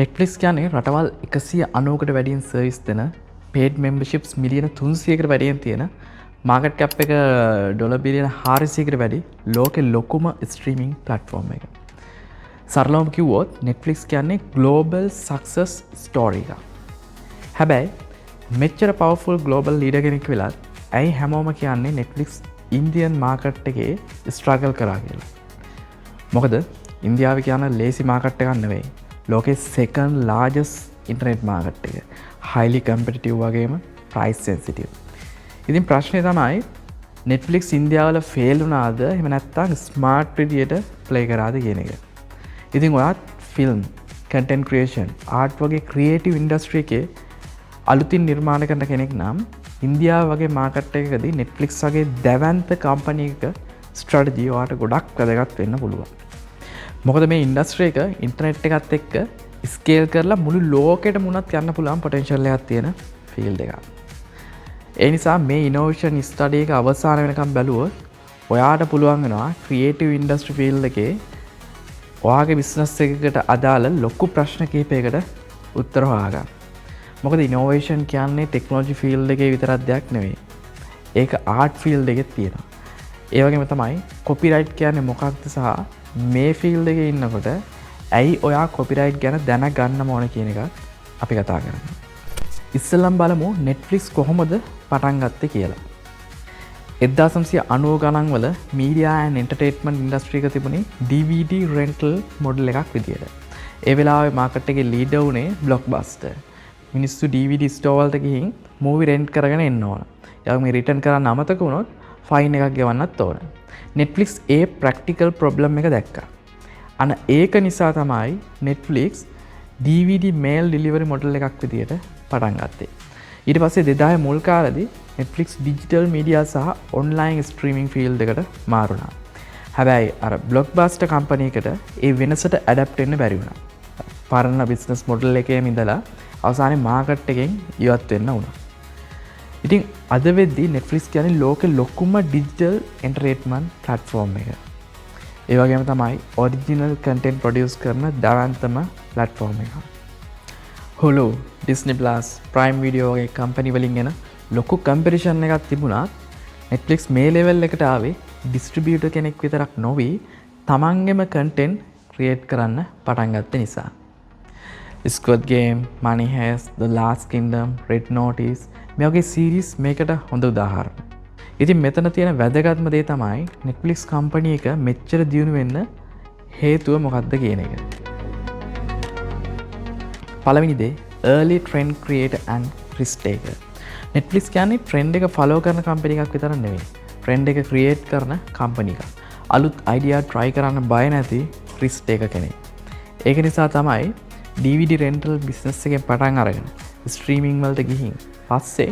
Netflix කියන්නේ රටවල් 190කට වැඩියෙන් සර්විස් දෙන paid memberships මිලියන 300කට වැඩියෙන් තියෙන market cap එක ඩොලර් බිලියන 400කට වැඩි ලෝකෙ ලොකුම ස්ට්‍රීමිංగ్ platform එක. සරලවම කිව්වොත් Netflix කියන්නේ global success story එකක්. හැබැයි මෙච්චර powerful global leader කෙනෙක් වෙලත් ඇයි හැමෝම කියන්නේ Netflix Indian market එකේ struggle කරා කියලා. මොකද ඉන්දියාව කියන ලේසි market එකක් නෙවෙයි. ලෝකෙ second largest internet market එක. highly competitive වගේම price sensitive. ඉතින් ප්‍රශ්නේ තමයි Netflix ඉන්දියාවල fail වුණාද එහෙම නැත්නම් smart විදියට play කරාද කියන එක. ඉතින් ඔයාත් film, content creation, art වගේ creative industry එකේ අලුතින් නිර්මාණ කරන කෙනෙක් නම් ඉන්දියාව වගේ market එකකදී Netflix වගේ දැවැන්ත company එකක strategy ඔයාට ගොඩක් වැදගත් වෙන්න පුළුවන්. මොකද මේ ඉන්ඩස්ට්‍රි එක ඉන්ටර්නෙට් එකත් එක්ක ස්කේල් කරලා මුළු ලෝකෙට මුණත් යන්න පුළුවන් පොටෙන්ෂල් එකක් තියෙන ෆීල්ඩ් එකක්. ඒ නිසා මේ ඉනෝවේෂන් ස්ටඩි එක අවසාන වෙනකම් බැලුවොත් ඔයාට පුළුවන් වෙනවා ක්‍රියේටිව් ඉන්ඩස්ට්‍රි ෆීල්ඩ් එකේ ඔයාගේ බිස්නස් එකකට අදාළ ලොකු ප්‍රශ්න කිහිපයකට උත්තර හොයාගන්න. මොකද ඉනෝවේෂන් කියන්නේ ටෙක්නොලොජි ෆීල්ඩ් එකේ විතරක් දෙයක් නෙවෙයි. ඒක ආර්ට් ෆීල්ඩ් එකෙත් තියෙනවා. ඒ වගේම තමයි කොපිරයිට් කියන්නේ මොකක්ද සහ මේ ෆීල්ඩ් එකේ ඉන්නකොට ඇයි ඔයා කොපිරයිට් ගැන දැනගන්න ඕන කියන එක අපි කතා කරමු. ඉස්සෙල්ලම බලමු Netflix කොහොමද පටන් ගත්තේ කියලා. 1990 ගණන් වල media and entertainment industry එක තිබුණේ DVD rental model එකක් විදියට. ඒ වෙලාවේ market එකේ leader වුණේ Blockbuster. මිනිස්සු DVD store වලට ගිහින් movie rent කරගෙන එන්න ඕන. ඊළඟ මේ return කරන්න අමතක වුණොත් fine එකක් ගෙවන්නත් ඕන. Netflix ඒ ප්‍රැක්ටිකල් ප්‍රොබ්ලම් එක දැක්කා. අන්න ඒක නිසා තමයි Netflix DVD mail delivery model එකක් විදියට පටන් ගත්තේ. ඊට පස්සේ 2000 මුල් කාලෙදී Netflix digital media සහ online streaming field එකට මාරුණා. හැබැයි අර Blockbuster company එකට ඒ වෙනසට adapt වෙන්න බැරි වුණා. පරණ business model එකේම ඉඳලා අවසානයේ market එකෙන් ඉවත් වෙන්න වුණා. ඉතින් අද වෙද්දී Netflix කියන්නේ ලෝකෙ ලොකුම digital entertainment platform එක. ඒ වගේම තමයි original content produce කරන දවන්තම platform එක. Hulu, Disney Plus, Prime Video වගේ company වලින් එන ලොකු competition එකක් තිබුණත් Netflix මේ level එකට ආවේ distributor කෙනෙක් විතරක් නොවි තමන්ගේම content create කරන්න පටන් ගත්ත නිසා. Squid Game, Money Heist, The Last Kingdom, Red Notice මේ වගේ සීරීස් මේකට හොඳ උදාහරණ. ඉතින් මෙතන තියෙන වැදගත්ම දේ තමයි Netflix කම්පැනි එක මෙච්චර දියුණු වෙන්න හේතුව මොකක්ද කියන එක. පළවෙනි දේ early trend creator and risk taker. Netflix කියන්නේ trend එක follow කරන කම්පැනි එකක් විතර නෙවෙයි. trend එක create කරන කම්පැනි එකක්. අලුත් idea try කරන්න බය නැති risk taker කෙනෙක්. ඒක නිසා තමයි DVD rental business එකෙන් පටන් අරගෙන streaming වලට ගිහින් පස්සේ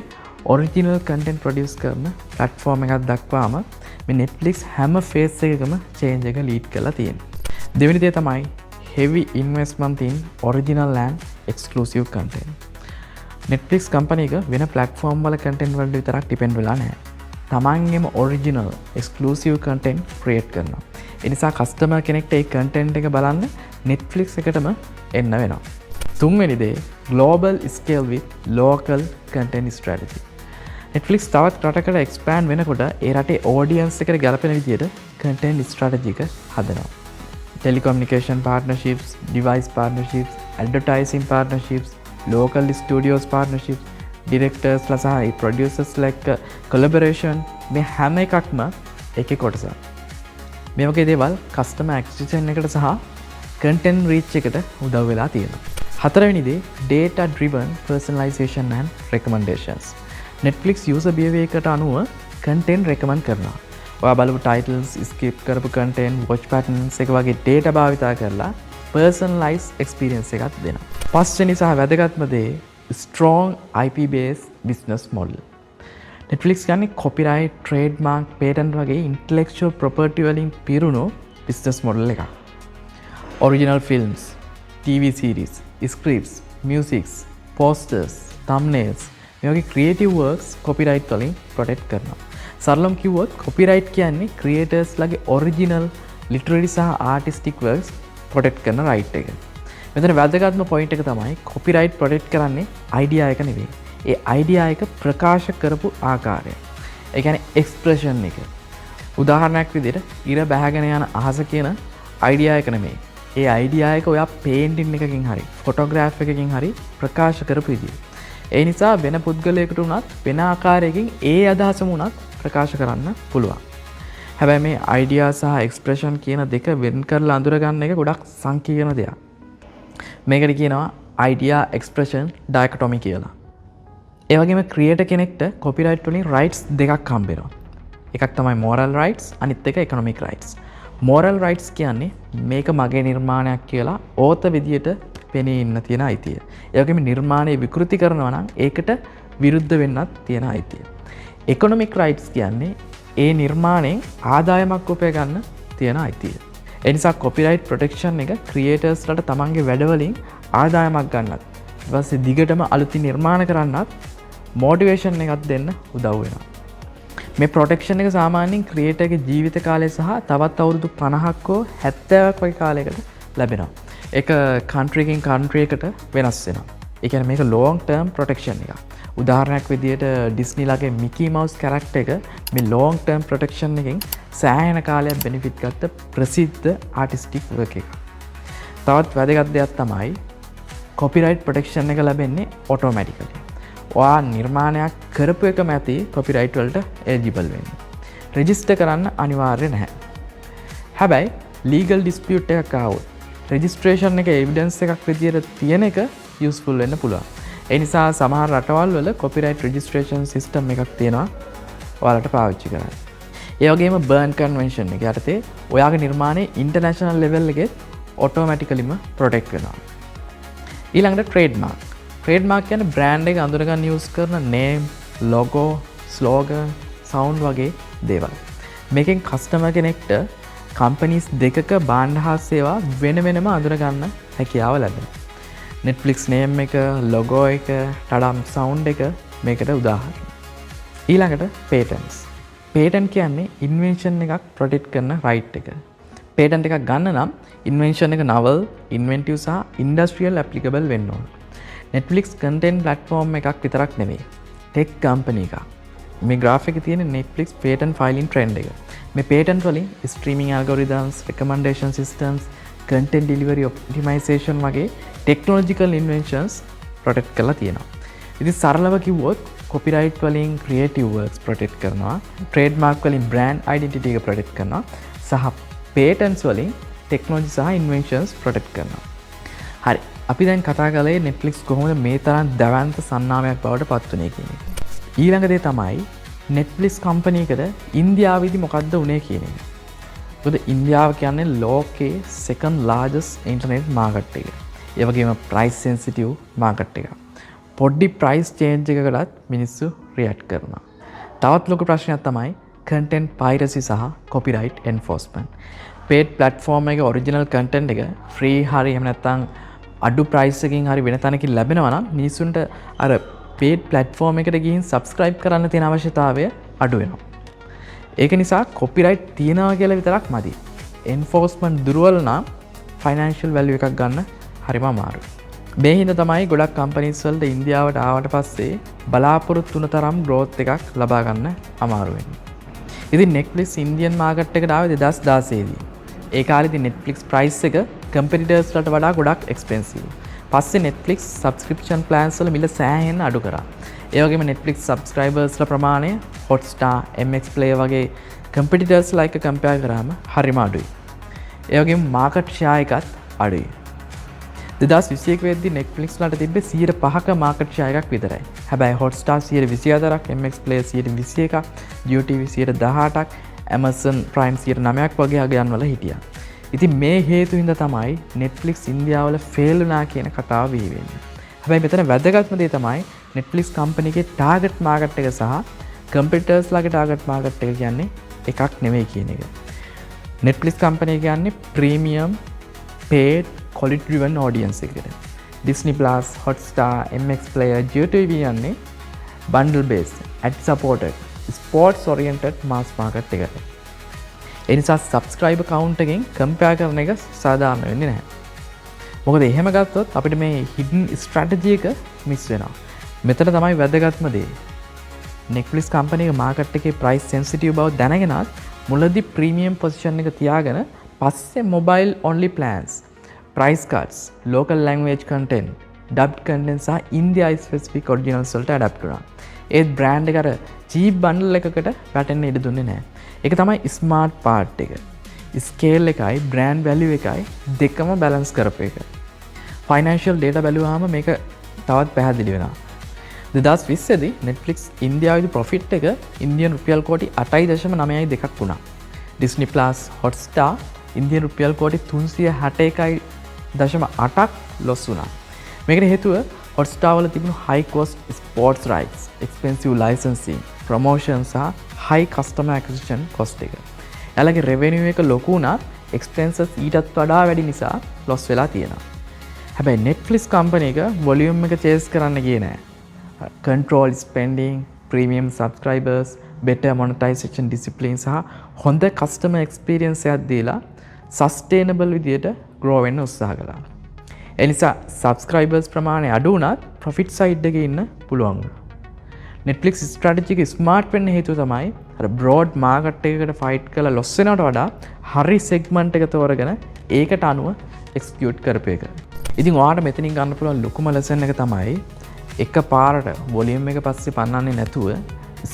ඔරිජිනල් කන්ටෙන්ට් ප්‍රොඩියුස් කරන ප්ලැට්ෆෝම් එකක් දක්වාම මේ Netflix හැම ෆේස් එකකම චේන්ජ් එක ලීඩ් කරලා තියෙනවා. දෙවෙනි දේ තමයි heavy investment in original and exclusive content. Netflix company එක වෙන ප්ලැට්ෆෝම් වල කන්ටෙන්ට් වලට විතරක් ඩිපෙන්ඩ් වෙලා නැහැ. තමන්ගේම ඔරිජිනල් exclusive content create කරනවා. ඒ නිසා කස්ටමර් කෙනෙක්ට ඒ කන්ටෙන්ට් එක බලන්න Netflix එකටම එන්න වෙනවා. තුන්වෙනි දේ global scale with local content strategy. Netflix තවත් රටකට expand වෙනකොට ඒ රටේ audience එකට ගැලපෙන විදියට content strategy එක හදනවා. Telecommunication partnerships, device partnerships, advertising partnerships, local studios partnerships, directors ලා සහ producers like collaboration මේ හැම එකක්ම එකේ කොටසක්. මේ වගේ දේවල් customer acquisition එකට සහ content reach එකට උදව් වෙලා තියෙනවා. හතරවෙනි දේ data driven personalization and recommendations. Netflix user behavior එකට අනුව content recommend කරනවා. ඔයා බලපු titles, skip කරපු content, watch patterns එක වගේ data භාවිතා කරලා personalized experience එකක් දෙනවා. පස්වෙනි සහ වැදගත්ම දේ strong IP based business model. Netflix කියන්නේ copyright, trademark, patent වගේ intellectual property වලින් පිරුණු business model එකක්. Original films, TV series, scripts, musics, posters, thumbnails මේ වගේ creative works copyright වලින් protect කරනවා. සරලම් කිව්වොත් කොපිරයිට් කියන්නේ ක්‍රියේටර්ස්ලාගේ ඔරිජිනල් ලිටරරි සහ ආටිස්ටික් වර්ක්ස් ප්‍රොටෙක්ට් කරන රයිට් එක. මෙතන වැදගත්ම පොයින්ට් එක තමයි කොපිරයිට් ප්‍රොටෙක්ට් කරන්නේ අයිඩියා එක නෙවෙයි. ඒ අයිඩියා එක ප්‍රකාශ කරපු ආකාරය. ඒ කියන්නේ එක්ස්ප්‍රෙෂන් එක. උදාහරණයක් විදිහට ඉර බැහැගෙන යන අහස කියන අයිඩියා එක නෙමෙයි. ඒ අයිඩියා එක ඔයා පේන්ටින් එකකින් හරි ෆොටෝග්‍රාෆ් එකකින් හරි ප්‍රකාශ කරපු විදිය. ඒ නිසා වෙන පුද්ගලයෙකුට උනත් වෙන ආකාරයකින් ඒ අදහසම උනත් ප්‍රකාශ කරන්න පුළුවන්. හැබැයි මේ අයිඩියා සහ එක්ස්ප්‍රෙෂන් කියන දෙක වෙන් කරලා අඳුර ගන්න එක ගොඩක් සංකීර්ණ දෙයක්. මේකට කියනවා අයිඩියා එක්ස්ප්‍රෙෂන් ඩයකොටොමි කියලා. ඒ වගේම ක්‍රියේටර් කෙනෙක්ට කොපිරයිට් වලින් රයිට්ස් දෙකක් හම්බ වෙනවා. එකක් තමයි moral rights අනිත් එක economic rights. moral rights කියන්නේ මේක මගේ නිර්මාණයක් කියලා ඕත විදියට පෙනී ඉන්න තියෙන අයිතිය. ඒ වගේම නිර්මාණය විකෘති කරනවා නම් ඒකට විරුද්ධ වෙන්නත් තියෙන අයිතිය. economic rights කියන්නේ ඒ නිර්මාණයෙන් ආදායමක් උපය ගන්න තියෙන අයිතිය. ඒ නිසා copyright protection එක creatorsලට තමන්ගේ වැඩවලින් ආදායමක් ගන්නත් ඊට පස්සේ දිගටම අලුතින් නිර්මාණ කරන්නත් motivation එකක් දෙන්න උදව් වෙනවා. මේ ප්‍රොටෙක්ෂන් එක සාමාන්‍යයෙන් ක්‍රියේටර්ගේ ජීවිත කාලය සහ තවත් අවුරුදු 50ක් හෝ 70ක් වගේ කාලයකට ලැබෙනවා. ඒක country එකකින් country එකට වෙනස් වෙනවා. ඒ කියන්නේ මේක long term protection එකක්. උදාහරණයක් විදිහට ඩිස්නිලාගේ මිකී මවුස් කැරක්ටර් එක මේ long term protection එකෙන් සෑහෙන කාලයක් benefit ගත්ත ප්‍රසිද්ධ artistic work එකක්. තවත් වැදගත් දෙයක් තමයි copyright protection එක ලැබෙන්නේ automatically. ඔයා නිර්මාණයක් කරපු එකම ඇති කොපිරයිට් වලට එලිජිබල් වෙන්න. රෙජිස්ටර් කරන්න අනිවාර්ය නැහැ. හැබැයි ලීගල් ඩිස්පියුට් එකක් ආවොත් රෙජිස්ට්‍රේෂන් එක එවිඩන්ස් එකක් විදියට තියෙන එක යූස්ෆුල් වෙන්න පුළුවන්. ඒ නිසා සමහර රටවල් වල කොපිරයිට් රෙජිස්ට්‍රේෂන් සිස්ටම් එකක් තියෙනවා ඔයාලට පාවිච්චි කරන්න. ඒ වගේම බර්න් කන්වෙන්ෂන් එක යටතේ ඔයාගේ නිර්මාණය ඉන්ටර්නැෂනල් ලෙවල් එකේ ඔටෝමැටිකලිම ප්‍රොටෙක්ට් වෙනවා. ඊළඟට ට්‍රේඩ්මාර්ක්. ට්‍රේඩ්මාර්ක් කියන්නේ බ්‍රෑන්ඩ් එක අඳුරගන්න යූස් කරන නේම්, ලොගෝ, ස්ලෝගන්, සවුන්ඩ් වගේ දේවල්. මේකෙන් කස්ටමර් කෙනෙක්ට කම්පනීස් දෙකක භාණ්ඩ හා සේවා වෙන වෙනම අඳුරගන්න හැකියාව ලැබෙනවා. Netflix නේම් එක, ලොගෝ එක, ටඩම් සවුන්ඩ් එක මේකට උදාහරණ. ඊළඟට පේටන්ට්ස්. පේටන්ට් කියන්නේ ඉන්වෙන්ෂන් එකක් ප්‍රොටෙක්ට් කරන රයිට් එක. පේටන්ට් එකක් ගන්න නම් ඉන්වෙන්ෂන් එක novel, inventive සහ industrial applicable වෙන්න ඕන. Netflix content platform එකක් විතරක් නෙවෙයි. tech company එකක්. මේ graph එකේ තියෙන Netflix patent filing trend එක. මේ patent වලින් streaming algorithms, recommendation systems, content delivery optimization වගේ technological inventions protect කරලා තියෙනවා. ඉතින් සරලව කිව්වොත් copyright වලින් creative works protect කරනවා, trademark වලින් brand identity එක protect කරනවා, සහ patents වලින් technology සහ inventions protect කරනවා. හරි. අපි දැන් කතා කළේ Netflix කොහොමද මේ තරම් දැවැන්ත සන්නාමයක් බවට පත් වුනේ කියන එක. ඊළඟ දේ තමයි Netflix කම්පැනි එකට ඉන්දියාවේදී මොකද්ද වුනේ කියන එක. මොකද ඉන්දියාව කියන්නේ ලෝකේ second largest internet market එක. ඒ වගේම price sensitive market එක. පොඩි price change එකකටත් මිනිස්සු react කරනවා. තවත් ලොකු ප්‍රශ්නයක් තමයි content piracy සහ copyright enforcement. paid platform එකේ original content එක free හරි එහෙම නැත්නම් අඩු ප්‍රයිස් එකකින් හරි වෙන තැනකින් ලැබෙනවා නම් මිනිස්සුන්ට අර paid platform එකට ගිහින් subscribe කරන්න තියෙන අවශ්‍යතාවය අඩු වෙනවා. ඒක නිසා copyright තියනවා කියලා විතරක් මදි. enforcement දුර්වල නම් financial value එකක් ගන්න හරිම අමාරුයි. මේ හින්දා තමයි ගොඩක් companies වලට ඉන්දියාවට ආවට පස්සේ බලාපොරොත්තු වුණ තරම් growth එකක් ලබා ගන්න අමාරු වෙන්නේ. ඉතින් Netflix Indian market එකට ආවේ 2016 දී. ඒ කාලෙදී Netflix price එක competitors වලට වඩා ගොඩක් expensive. පස්සේ Netflix subscription plans වල මිල සෑහෙන අඩු කරා. ඒ වගේම Netflix subscribers ලා ප්‍රමාණය Hotstar, MX Player වගේ competitors ලා එක්ක compare කරාම හරිම අඩුයි. ඒ වගේම market share එකත් අඩුයි. 2021 වෙද්දී Netflix වලට තිබ්බේ 105ක market share එකක් විතරයි. හැබැයි Hotstar 124ක්, MX Player 121ක්, GeoTV 118ක්, Amazon Prime 9ක් වගේ අගයන් වල හිටියා. ඉතින් මේ හේතු හින්දා තමයි Netflix ඉන්දියාවල ෆේල් වුණා කියන කතාව බිහි වෙන්නේ. හැබැයි මෙතන වැදගත්ම දේ තමයි Netflix කම්පැනි එකේ ටාගට් මාකට් එක සහ කම්පියුටර්ස් ලාගේ ටාගට් මාකට් එක කියන්නේ එකක් නෙවෙයි කියන එක. Netflix කම්පැනි එක කියන්නේ premium paid quality driven audience එකට. Disney Plus, Hotstar, MX Player, GeoTV යන්නේ bundle based, ad supported, sports oriented mass market එකට. ඒ නිසා සබ්ස්ක්‍රයිබර් කවුන්ට් එකෙන් කම්පෙයාර් කරන එක සාධාරණ වෙන්නේ නැහැ. මොකද එහෙම ගත්තොත් අපිට මේ හිඩන් ස්ට්‍රැටජි එක මිස් වෙනවා. මෙතන තමයි වැදගත්ම දේ. Netflix කම්පැනි එක මාකට් එකේ ප්‍රයිස් සෙන්සිටිව් බව දැනගෙනත් මුලදී ප්‍රීමියම් පොසිෂන් එක තියාගෙන පස්සේ mobile only plans, price cards, local language content, dubbed content සහ ඉන්දියා ස්පෙસિෆික් ඔරිජිනල්ස් වලට ඇඩැප්ට් කරා. ඒත් බ්‍රෑන්ඩ් එක අර චීප් බන්ඩල් එකකට වැටෙන්න ඉඩ දුන්නේ නැහැ. ඒක තමයි ස්මාර්ට් පාර්ට් එක. ස්කේල් එකයි බ්‍රෑන්ඩ් වැලියු එකයි දෙකම බැලන්ස් කරපු එක. ෆයිනෑන්ෂියල් ඩේටා බැලුවාම මේක තවත් පැහැදිලි වෙනවා. 2020 දී Netflix ඉන්දියාවේ ප්‍රොෆිට් එක ඉන්දියන් රුපියල් කෝටි 8.92ක් වුණා. Disney Plus, Hotstar ඉන්දියන් රුපියල් කෝටි 361.8ක් ලොස් වුණා. මේකට හේතුව Hotstar වල තිබුණු high cost sports rights, expensive licensing, promotion සහ high customer acquisition cost එක. එයාලගේ revenue එක ලොකු වුණත් expenses ඊටත් වඩා වැඩි නිසා loss වෙලා තියෙනවා. හැබැයි Netflix කම්පැනි එක volume එක chase කරන්න ගියේ නෑ. Control spending, premium subscribers, better monetization discipline සහ හොඳ customer experience එකක් දීලා sustainable විදියට grow වෙන්න උත්සාහ කළා. ඒ නිසා subscribers ප්‍රමාණය අඩු වුණත් profit side එකේ ඉන්න පුළුවන් වුණා. Netflix strategy එක smart වෙන්න හේතුව තමයි අර broad market එකකට fight කරලා loss වෙනවට වඩා හරි segment එක තෝරගෙන ඒකට අනුව execute කරපු එක. ඉතින් ඔයාලට මෙතනින් ගන්න පුළුවන් ලොකුම lesson එක තමයි එක පාරට volume එක පස්සේ පන්නන්නේ නැතුව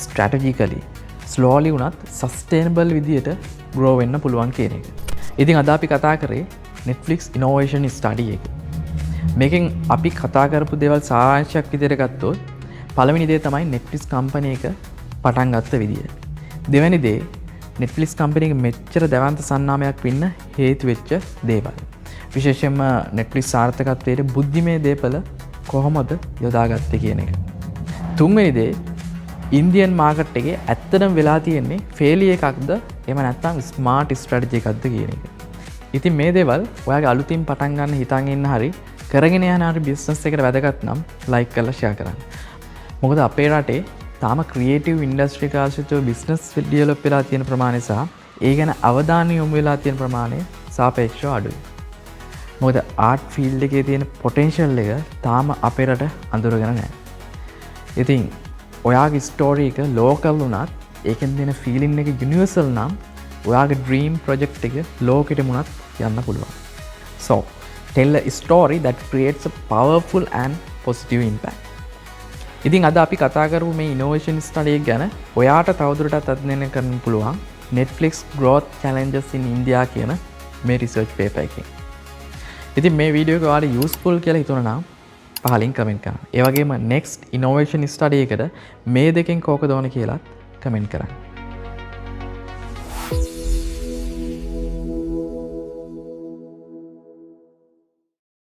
strategically slowly වුණත් sustainable විදියට grow වෙන්න පුළුවන් කියන එක. ඉතින් අද අපි කතා කරේ Netflix innovation study එක. මේකෙන් අපි කතා කරපු දේවල් සාරාංශයක් විදියට ගත්තොත් පළවෙනි දේ තමයි Netflix කම්පැනි එක පටන් ගත්ත විදිය. දෙවෙනි දේ Netflix කම්පැනි එක මෙච්චර දැවන්ත සන්නාමයක් වෙන්න හේතු වෙච්ච දේවල්. විශේෂයෙන්ම Netflix සාර්ථකත්වයට බුද්ධිමය දේපල කොහොමද යොදාගත්තේ කියන එක. තුන්වෙනි දේ ඉන්දියන් මාකට් එකේ ඇත්තටම වෙලා තියෙන්නේ ෆේලියර් එකක්ද එහෙම නැත්නම් ස්මාර්ට් ස්ට්‍රැටජි එකක්ද කියන එක. ඉතින් මේ දේවල් ඔයාගේ අලුතින් පටන් ගන්න හිතන් ඉන්න හරි කරගෙන යන හරි බිස්නස් එකට වැදගත් නම් ලයික් කරලා ෂෙයා කරන්න. මොකද අපේ රටේ තාම ක්‍රියේටිව් ඉන්ඩස්ට්‍රි එක ආශ්‍රිතව බිස්නස් ඩෙවලොප් වෙලා තියෙන ප්‍රමාණය සහ ඒ ගැන අවධානය යොමු වෙලා තියෙන ප්‍රමාණය සාපේක්ෂව අඩුයි. මොකද ආර්ට් ෆීල්ඩ් එකේ තියෙන පොටෙන්ෂල් එක තාම අපේ රට අඳුරගෙන නැහැ. ඉතින් ඔයාගේ ස්ටෝරි එක ලෝකල් වුණත් ඒකෙන් දෙන ෆීලිං එක යුනිවර්සල් නම් ඔයාගේ ඩ්‍රීම් ප්‍රොජෙක්ට් එක ලෝකෙටම උනත් යන්න පුළුවන්. So, tell a story that creates a powerful and positive impact. ඉතින් අද අපි කතා කරපු මේ innovation study එක ගැන ඔයාට තවදුරටත් අධ්‍යයනය කරන්න පුළුවන් Netflix growth challenges in India කියන මේ research paper එකෙන්. ඉතින් මේ වීඩියෝ එක ඔයාලට useful කියලා හිතුණා නම් පහලින් කමෙන්ට් කරන්න. ඒ වගේම next innovation study එකට මේ දෙකෙන් කෝකද ඕන කියලාත් කමෙන්ට් කරන්න.